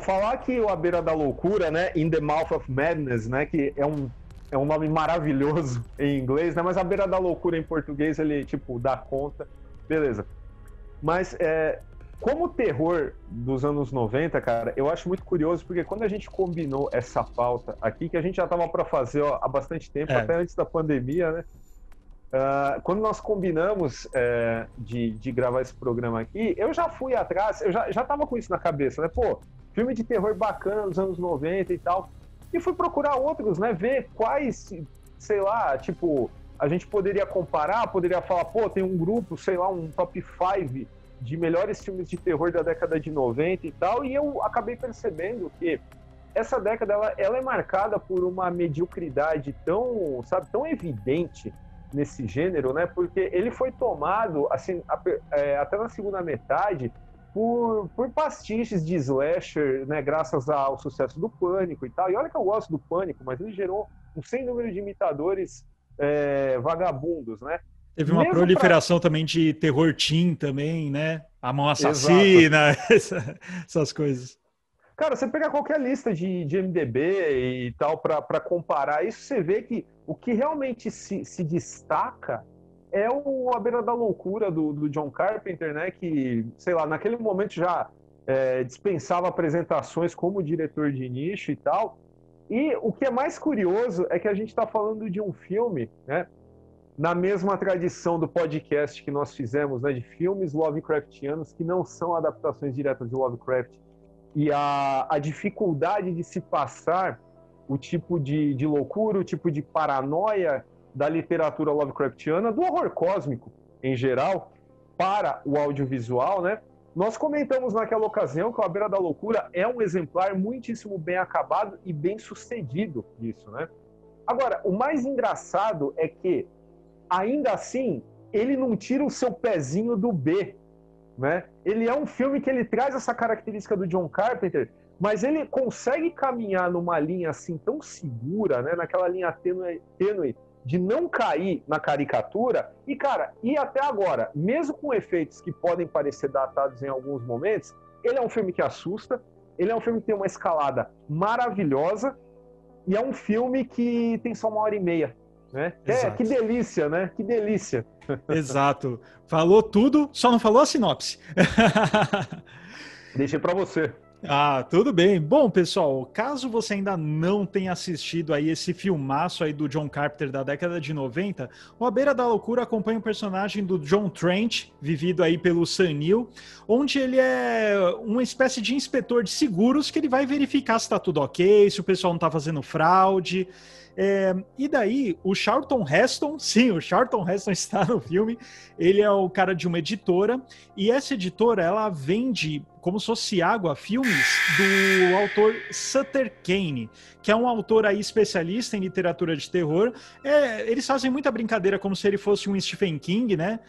falar que o A Beira da Loucura, né, In the Mouth of Madness, né, que é um nome maravilhoso em inglês, né, mas A Beira da Loucura em português, ele, tipo, dá conta, beleza. Mas, como o terror dos anos 90, cara, eu acho muito curioso, porque quando a gente combinou essa pauta aqui, que a gente já tava para fazer há bastante tempo, até antes da pandemia, né, quando nós combinamos de gravar esse programa aqui, eu já fui atrás, eu já tava com isso na cabeça, né? Pô, filme de terror bacana dos anos 90 e tal. E fui procurar outros, né? Ver quais, sei lá, tipo, a gente poderia comparar, poderia falar, pô, tem um grupo, sei lá, um top 5 de melhores filmes de terror da década de 90 e tal. E eu acabei percebendo que essa década, ela é marcada por uma mediocridade tão, sabe, tão evidente nesse gênero, né? Porque ele foi tomado, assim, até na segunda metade, por pastiches de slasher, né? Graças ao sucesso do Pânico e tal. E olha que eu gosto do Pânico, mas ele gerou um sem número de imitadores vagabundos, né? Teve uma proliferação também de terror teen também, né? A Mão Assassina, essas coisas. Cara, você pega qualquer lista de MDB e tal para comparar isso, você vê que o que realmente se destaca é A Beira da Loucura do John Carpenter, né? Que, sei lá, naquele momento já dispensava apresentações como diretor de nicho e tal. E o que é mais curioso é que a gente está falando de um filme, né? Na mesma tradição do podcast que nós fizemos, né? De filmes Lovecraftianos que não são adaptações diretas de Lovecraft, e a dificuldade de se passar o tipo de loucura, o tipo de paranoia da literatura Lovecraftiana, do horror cósmico em geral, para o audiovisual, né? Nós comentamos naquela ocasião que A Beira da Loucura é um exemplar muitíssimo bem acabado e bem sucedido disso, né? Agora, o mais engraçado é que, ainda assim, ele não tira o seu pezinho do B, né? Ele é um filme que ele traz essa característica do John Carpenter, mas ele consegue caminhar numa linha assim tão segura, né? Naquela linha tênue de não cair na caricatura. E, cara, e até agora, mesmo com efeitos que podem parecer datados em alguns momentos, ele é um filme que assusta, ele é um filme que tem uma escalada maravilhosa, e é um filme que tem só 1h30. Né? Que delícia, né? Que delícia. Exato. Falou tudo, só não falou a sinopse. Deixei para você. Ah, tudo bem. Bom, pessoal, caso você ainda não tenha assistido aí esse filmaço aí do John Carpenter da década de 90, o A Beira da Loucura acompanha o personagem do John Trent, vivido aí pelo Sam Neill, onde ele é uma espécie de inspetor de seguros que ele vai verificar se está tudo ok, se o pessoal não está fazendo fraude. E daí, o Charlton Heston, sim, o Charlton Heston está no filme, ele é o cara de uma editora, e essa editora, ela vende, como se fosse água, filmes do autor Sutter Kane, que é um autor aí especialista em literatura de terror. Eles fazem muita brincadeira como se ele fosse um Stephen King, né?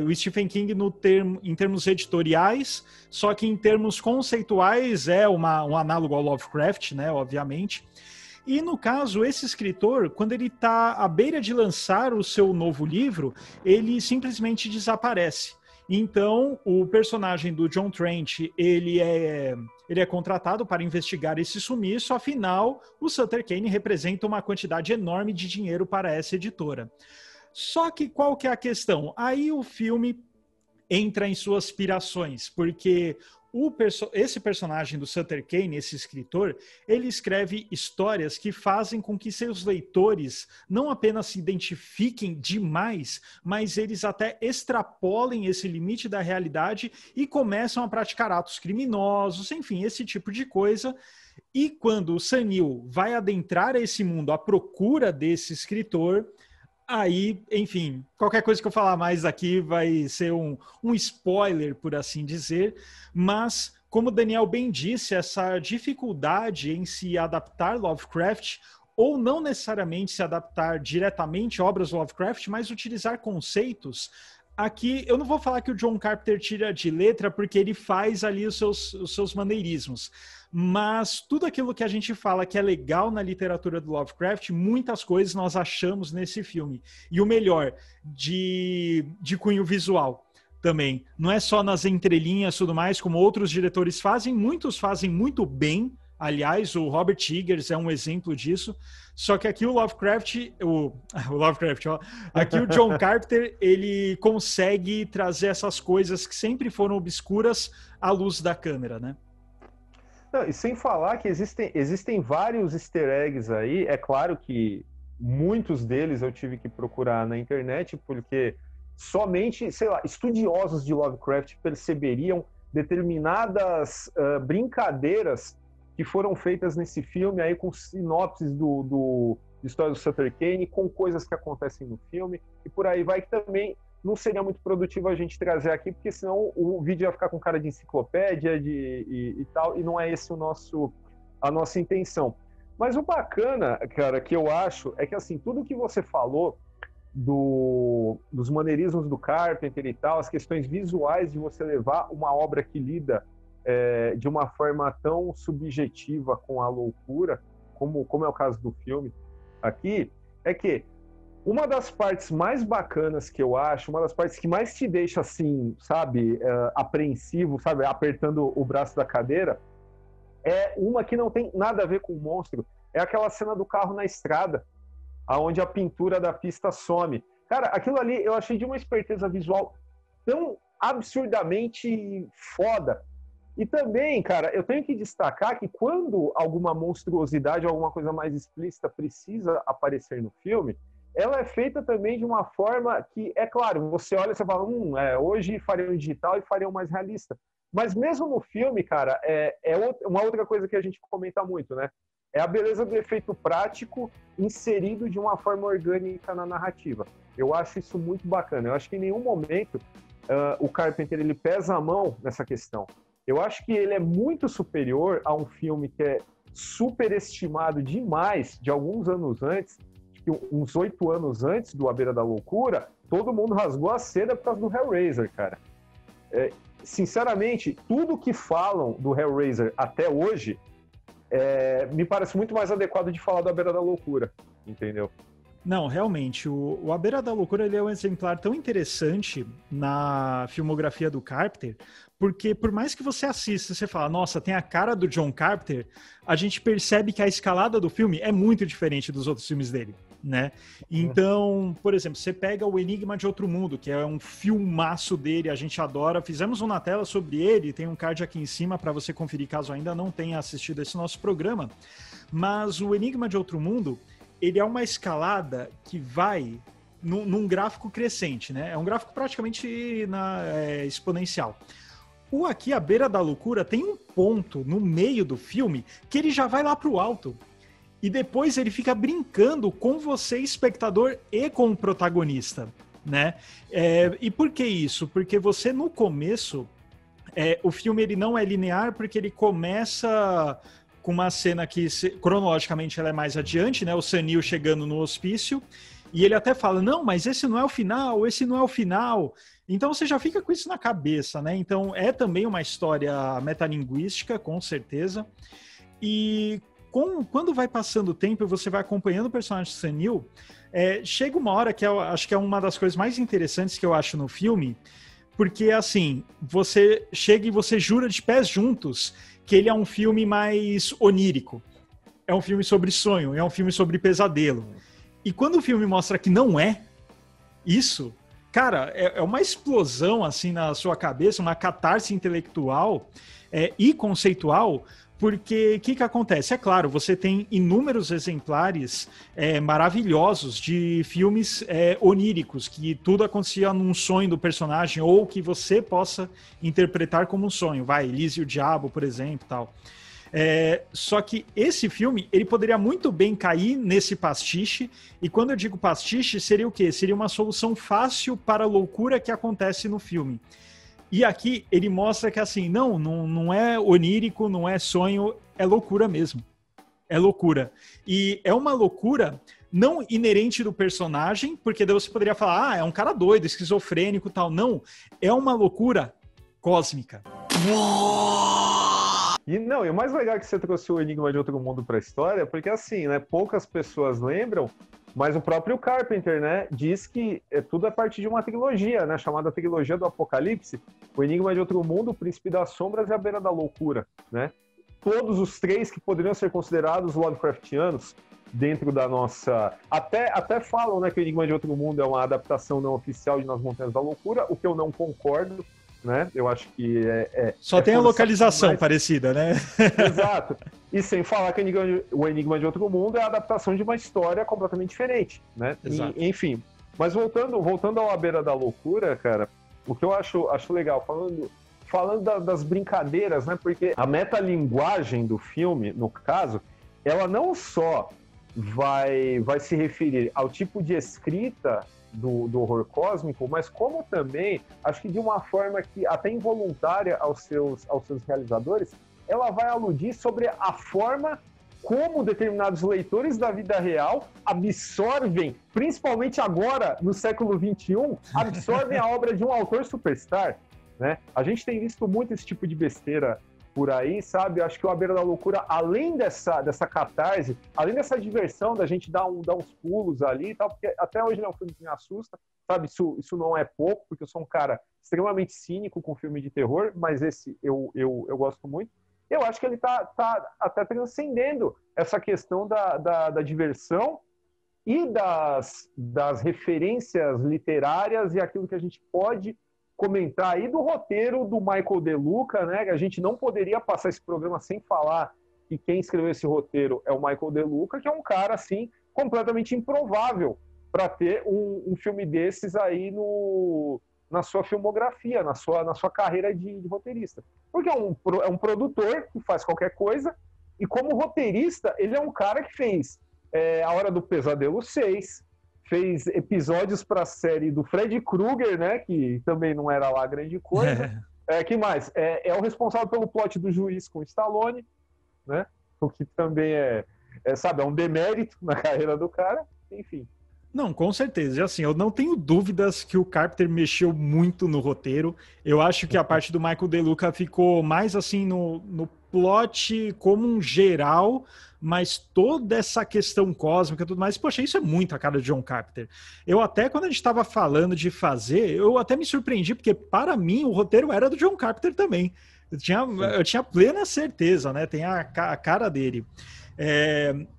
O Stephen King em termos editoriais, só que em termos conceituais é um análogo ao Lovecraft, né? Obviamente. E, no caso, esse escritor, quando ele está à beira de lançar o seu novo livro, ele simplesmente desaparece. Então, o personagem do John Trent, ele é contratado para investigar esse sumiço, afinal, o Sutter Kane representa uma quantidade enorme de dinheiro para essa editora. Só que qual que é a questão? Aí o filme entra em suas aspirações, porque esse personagem do Sutter Kane, esse escritor, ele escreve histórias que fazem com que seus leitores não apenas se identifiquem demais, mas eles até extrapolem esse limite da realidade e começam a praticar atos criminosos, enfim, esse tipo de coisa. E quando o Sam Neill vai adentrar esse mundo à procura desse escritor, aí, enfim, qualquer coisa que eu falar mais aqui vai ser um spoiler, por assim dizer, mas, como o Daniel bem disse, essa dificuldade em se adaptar Lovecraft, ou não necessariamente se adaptar diretamente a obras Lovecraft, mas utilizar conceitos. Aqui, eu não vou falar que o John Carpenter tira de letra, porque ele faz ali os seus maneirismos, mas tudo aquilo que a gente fala que é legal na literatura do Lovecraft, muitas coisas nós achamos nesse filme. E o melhor, de cunho visual. também. Não é só nas entrelinhas e tudo mais, como outros diretores fazem, muitos fazem muito bem. Aliás, o Robert Eggers é um exemplo disso. Só que aqui o Lovecraft, ó, aqui o John Carpenter, ele consegue trazer essas coisas que sempre foram obscuras à luz da câmera, né? Não, e sem falar que existem vários easter eggs aí. É claro que muitos deles eu tive que procurar na internet, porque somente, sei lá, estudiosos de Lovecraft perceberiam determinadas brincadeiras que foram feitas nesse filme aí com sinopses do história do Sutter Kane, com coisas que acontecem no filme, e por aí vai, que também não seria muito produtivo a gente trazer aqui, porque senão o vídeo ia ficar com cara de enciclopédia e tal, e não é esse a nossa intenção. Mas o bacana, cara, que eu acho, é que assim, tudo que você falou dos maneirismos do Carpenter e tal, as questões visuais de você levar uma obra que lida de uma forma tão subjetiva com a loucura, como é o caso do filme aqui, é que uma das partes mais bacanas que eu acho, uma das partes que mais te deixa assim, sabe, apreensivo, sabe, apertando o braço da cadeira, é uma que não tem nada a ver com o monstro, é aquela cena do carro na estrada, aonde a pintura da pista some. Cara, aquilo ali eu achei de uma esperteza visual tão absurdamente foda. E também, cara, eu tenho que destacar que quando alguma monstruosidade, alguma coisa mais explícita precisa aparecer no filme, ela é feita também de uma forma que, é claro, você olha e você fala, hoje fariam digital e fariam mais realista. Mas mesmo no filme, cara, uma outra coisa que a gente comenta muito, né? É a beleza do efeito prático inserido de uma forma orgânica na narrativa. Eu acho isso muito bacana. Eu acho que em nenhum momento o Carpenter ele pesa a mão nessa questão. Eu acho que ele é muito superior a um filme que é superestimado demais de alguns anos antes, uns 8 anos antes do A Beira da Loucura, todo mundo rasgou a seda por causa do Hellraiser, cara. Sinceramente, tudo que falam do Hellraiser até hoje me parece muito mais adequado de falar do A Beira da Loucura, entendeu? Não, realmente, o A Beira da Loucura ele é um exemplar tão interessante na filmografia do Carpenter, porque por mais que você assista, você fala, nossa, tem a cara do John Carpenter, a gente percebe que a escalada do filme é muito diferente dos outros filmes dele, né? Então, por exemplo, você pega o Enigma de Outro Mundo, que é um filmaço dele, a gente adora, fizemos um na tela sobre ele, tem um card aqui em cima para você conferir caso ainda não tenha assistido esse nosso programa, mas o Enigma de Outro Mundo, ele é uma escalada que vai num gráfico crescente, né? É um gráfico praticamente exponencial. O aqui, A Beira da Loucura, tem um ponto no meio do filme que ele já vai lá pro alto. E depois ele fica brincando com você, espectador, e com o protagonista, né? E por que isso? Porque você, no começo, o filme ele não é linear, porque ele começa com uma cena que, cronologicamente, ela é mais adiante, né? O Sam Neill chegando no hospício, e ele até fala, não, mas esse não é o final, esse não é o final. Então você já fica com isso na cabeça, né? Então é também uma história metalinguística, com certeza. E quando vai passando o tempo e você vai acompanhando o personagem Sam Neill, chega uma hora que acho que é uma das coisas mais interessantes que eu acho no filme, porque, assim, você chega e você jura de pés juntos que ele é um filme mais onírico. É um filme sobre sonho, é um filme sobre pesadelo. E quando o filme mostra que não é isso, cara, é uma explosão, assim, na sua cabeça, uma catarse intelectual e conceitual, porque o que acontece? É claro, você tem inúmeros exemplares maravilhosos de filmes oníricos, que tudo acontecia num sonho do personagem, ou que você possa interpretar como um sonho. Vai, Elise e o Diabo, por exemplo, tal. Só que esse filme, ele poderia muito bem cair nesse pastiche, e quando eu digo pastiche, seria o quê? Seria uma solução fácil para a loucura que acontece no filme. E aqui ele mostra que assim, não é onírico, não é sonho, é loucura mesmo. É loucura. E é uma loucura não inerente do personagem, porque daí você poderia falar, é um cara doido, esquizofrênico e tal. Não, é uma loucura cósmica. E o mais legal é que você trouxe o Enigma de Outro Mundo para a história, porque assim, né, poucas pessoas lembram Mas o próprio Carpenter, né, diz que tudo é parte de uma trilogia, né, chamada Trilogia do Apocalipse, O Enigma de Outro Mundo, O Príncipe das Sombras e A Beira da Loucura, né? Todos os três que poderiam ser considerados Lovecraftianos dentro da nossa... Até falam, né, que O Enigma de Outro Mundo é uma adaptação não oficial de Nas Montanhas da Loucura, o que eu não concordo, né? Eu acho que Só tem a localização parecida, né? Exato. E sem falar que O Enigma de Outro Mundo é a adaptação de uma história completamente diferente, né? E, enfim. Mas voltando ao A Beira da Loucura, cara, o que eu acho legal, falando das brincadeiras, né? Porque a metalinguagem do filme, no caso, ela não só vai se referir ao tipo de escrita do horror cósmico, mas como também, acho que de uma forma que até involuntária aos seus realizadores, ela vai aludir sobre a forma como determinados leitores da vida real absorvem, principalmente agora, no século XXI, absorvem a obra de um autor superstar, né? A gente tem visto muito esse tipo de besteira por aí, sabe? Eu acho que o A Beira da Loucura, além dessa catarse, além dessa diversão da gente dar uns pulos ali e tal, porque até hoje é um filme que me assusta, sabe? Isso não é pouco, porque eu sou um cara extremamente cínico com filme de terror, mas esse eu gosto muito. Eu acho que ele tá até transcendendo essa questão da diversão e das referências literárias e aquilo que a gente pode comentar aí do roteiro do Michael De Luca, né? A gente não poderia passar esse programa sem falar que quem escreveu esse roteiro é o Michael De Luca, que é um cara, assim, completamente improvável para ter um filme desses aí na sua filmografia, na sua carreira de roteirista. Porque é um produtor que faz qualquer coisa, e como roteirista, ele é um cara que fez A Hora do Pesadelo 6, fez episódios para a série do Freddy Krueger, né, que também não era lá grande coisa. Que mais? É o responsável pelo plot do Juiz com o Stallone, né, o que também sabe, é um demérito na carreira do cara, enfim. Não, com certeza. E assim, eu não tenho dúvidas que o Carpenter mexeu muito no roteiro. Eu acho que a parte do Michael De Luca ficou mais assim no plot como um geral, mas toda essa questão cósmica e tudo mais, poxa, isso é muito a cara de John Carpenter. Eu até, quando a gente estava falando de fazer, eu até me surpreendi, porque para mim o roteiro era do John Carpenter também. Eu tinha plena certeza, né? Tem a cara dele.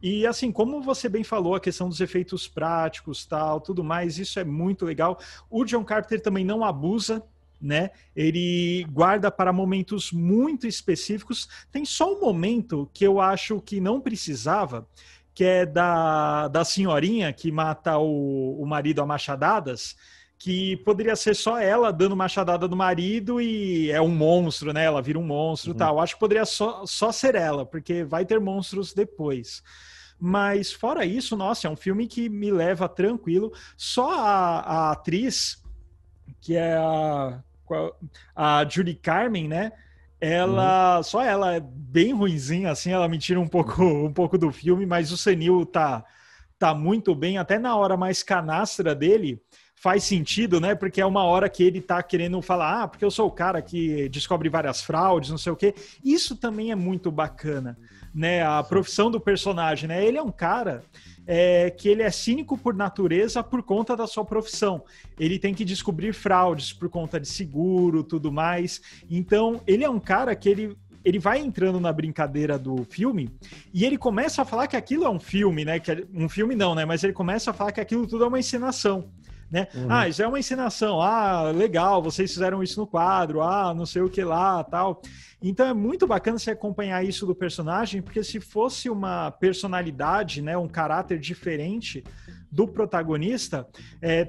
E assim, como você bem falou, a questão dos efeitos práticos, tal, tudo mais, isso é muito legal. O John Carpenter também não abusa, né? Ele guarda para momentos muito específicos. Tem só um momento que eu acho que não precisava, que é da senhorinha que mata o marido a machadadas, que poderia ser só ela dando machadada no marido e é um monstro, né? Ela vira um monstro e tal. Acho que poderia só ser ela, porque vai ter monstros depois. Mas fora isso, nossa, é um filme que me leva tranquilo. Só a atriz, que é a Judy Carmen, né? Só ela é bem ruinzinha, assim, ela me tira um pouco do filme, mas o Senil tá muito bem, até na hora mais canastra dele, faz sentido, né? Porque é uma hora que ele tá querendo falar, porque eu sou o cara que descobre várias fraudes, não sei o quê. Isso também é muito bacana, né? A profissão do personagem, né? Ele é um cara que ele é cínico por natureza por conta da sua profissão. Ele tem que descobrir fraudes por conta de seguro, tudo mais. Então, ele é um cara que ele vai entrando na brincadeira do filme e ele começa a falar que aquilo é um filme, né? Um filme não, né? Mas ele começa a falar que aquilo tudo é uma encenação. Né? Isso é uma encenação, legal, vocês fizeram isso no quadro, não sei o que lá, tal. Então é muito bacana você acompanhar isso do personagem, porque se fosse uma personalidade, né, um caráter diferente do protagonista,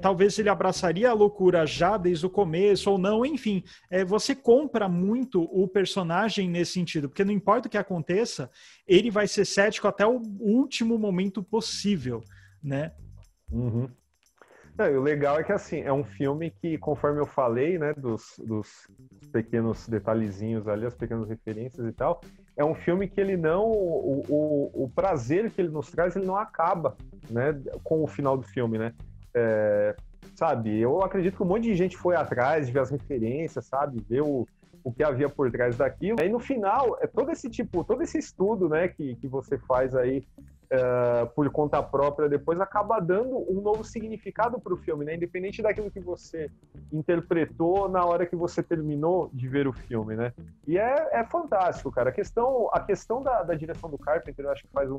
talvez ele abraçaria a loucura já desde o começo ou não, enfim, você compra muito o personagem nesse sentido, porque não importa o que aconteça, ele vai ser cético até o último momento possível, né? E o legal é que, assim, é um filme que, conforme eu falei, né, dos pequenos detalhezinhos ali, as pequenas referências e tal, é um filme que ele não... O prazer que ele nos traz, ele não acaba, né, com o final do filme, né? Sabe, eu acredito que um monte de gente foi atrás, ver as referências, sabe, ver o que havia por trás daquilo. Aí, no final, todo esse estudo, né, que você faz aí, por conta própria depois, acaba dando um novo significado para o filme, né? Independente daquilo que você interpretou na hora que você terminou de ver o filme, né? E é fantástico, cara. A questão da direção do Carpenter, eu acho que faz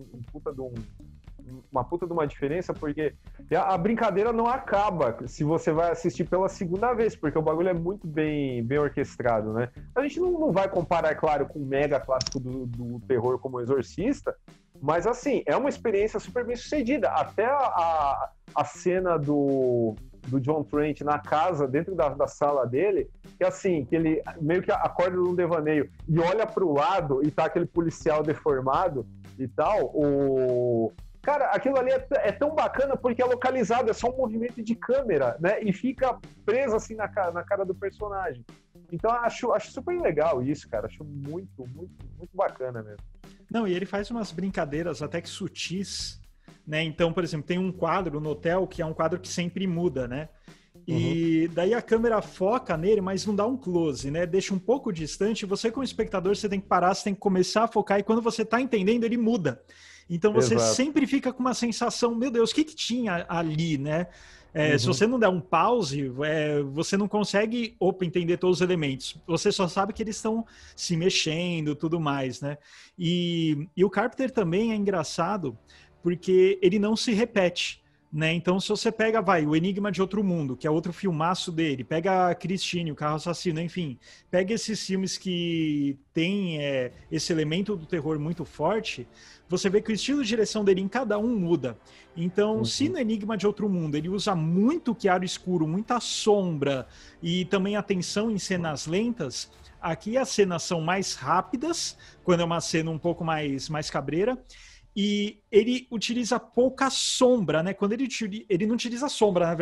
uma puta de uma diferença, porque a brincadeira não acaba se você vai assistir pela segunda vez, porque o bagulho é muito bem orquestrado, né? A gente não vai comparar, é claro, com o mega clássico do terror como O Exorcista, mas, assim, é uma experiência super bem sucedida. Até a cena do John Trent na casa, dentro da sala dele, que assim, que ele meio que acorda num devaneio e olha pro lado e tá aquele policial deformado e tal, Cara, aquilo ali é tão bacana porque é localizado, é só um movimento de câmera, né? E fica preso assim na cara do personagem. Então acho super legal isso, cara. Acho muito, muito, muito bacana mesmo. Não, e ele faz umas brincadeiras até que sutis, né? Então, por exemplo, tem um quadro no hotel que é um quadro que sempre muda, né? E daí a câmera foca nele, mas não dá um close, né? Deixa um pouco distante. Você, como espectador, você tem que parar, você tem que começar a focar, e quando você tá entendendo, ele muda. Então você sempre fica com uma sensação, meu Deus, o que tinha ali, né? Se você não der um pause, você não consegue entender todos os elementos. Você só sabe que eles estão se mexendo, tudo mais, né? E o Carpenter também é engraçado porque ele não se repete, né? Então, se você pega, O Enigma de Outro Mundo, que é outro filmaço dele, pega Christine, O Carro Assassino, enfim, pega esses filmes que tem esse elemento do terror muito forte, você vê que o estilo de direção dele em cada um muda. Então, se no Enigma de Outro Mundo ele usa muito claro escuro, muita sombra e também atenção em cenas lentas, aqui as cenas são mais rápidas, quando é uma cena um pouco mais cabreira, e ele utiliza pouca sombra, né? Quando ele não utiliza sombra,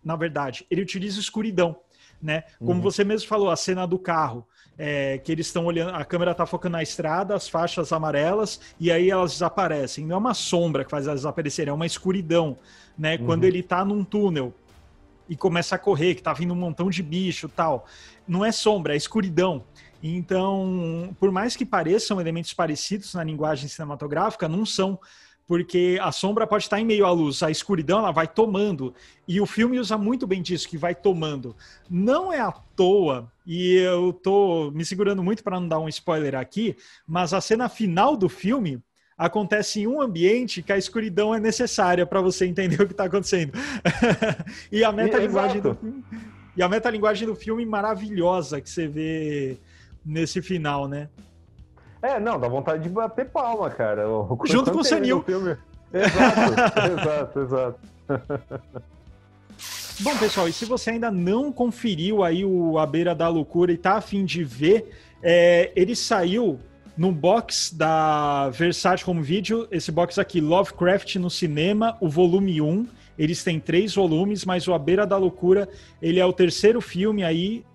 na verdade, ele utiliza escuridão, né? Como você mesmo falou, a cena do carro, que eles estão olhando, a câmera está focando na estrada, as faixas amarelas, e aí elas desaparecem. Não é uma sombra que faz elas desaparecerem, é uma escuridão, né? Quando ele está num túnel e começa a correr, que tá vindo um montão de bicho e tal, não é sombra, é escuridão. Então, por mais que pareçam elementos parecidos na linguagem cinematográfica, não são, porque a sombra pode estar em meio à luz, a escuridão ela vai tomando, e o filme usa muito bem disso, que vai tomando. Não é à toa, e eu tô me segurando muito para não dar um spoiler aqui, mas a cena final do filme acontece em um ambiente que a escuridão é necessária para você entender o que está acontecendo. E a metalinguagem do filme maravilhosa que você vê nesse final, né? Não, dá vontade de bater palma, cara. Junto com o Senil. Exato. Bom, pessoal, e se você ainda não conferiu aí o A Beira da Loucura e tá a fim de ver, ele saiu no box da Versátil Home Video, esse box aqui, Lovecraft no Cinema, o volume 1. Eles têm 3 volumes, mas o A Beira da Loucura, ele é o terceiro filme aí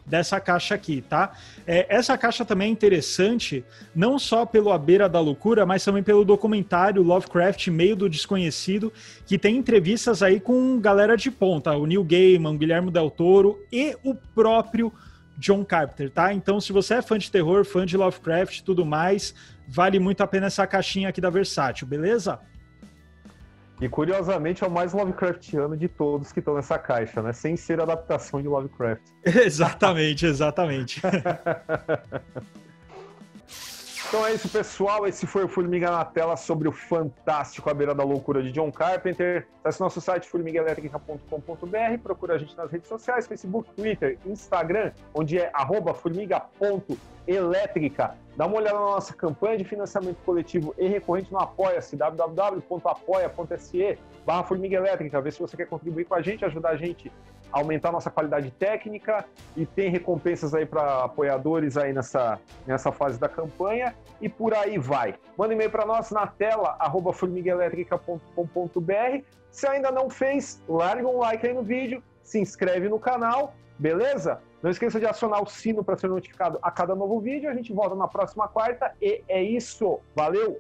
dessa caixa aqui, tá? Essa caixa também é interessante, não só pelo A Beira da Loucura, mas também pelo documentário Lovecraft, Meio do Desconhecido, que tem entrevistas aí com galera de ponta, o Neil Gaiman, o Guilherme Del Toro e o próprio John Carpenter, tá? Então, se você é fã de terror, fã de Lovecraft e tudo mais, vale muito a pena essa caixinha aqui da Versátil, beleza? E, curiosamente, é o mais Lovecraftiano de todos que estão nessa caixa, né? Sem ser adaptação de Lovecraft. Exatamente. Então é isso, pessoal. Esse foi o Formiga na Tela sobre o fantástico A Beira da Loucura de John Carpenter. Acesse nosso site formiguaeletrica.com.br, procura a gente nas redes sociais, Facebook, Twitter, Instagram, onde é @formiga.elétrica. Dá uma olhada na nossa campanha de financiamento coletivo e recorrente no Apoia-se, www.apoia.se/Formiga Elétrica. Vê se você quer contribuir com a gente, ajudar a gente a aumentar a nossa qualidade técnica, e tem recompensas aí para apoiadores aí nessa fase da campanha, e por aí vai. Manda e-mail para nós na tela, @formiguaeletrica.com.br. Se ainda não fez, larga um like aí no vídeo, se inscreve no canal, beleza? Não esqueça de acionar o sino para ser notificado a cada novo vídeo. A gente volta na próxima quarta e é isso. Valeu!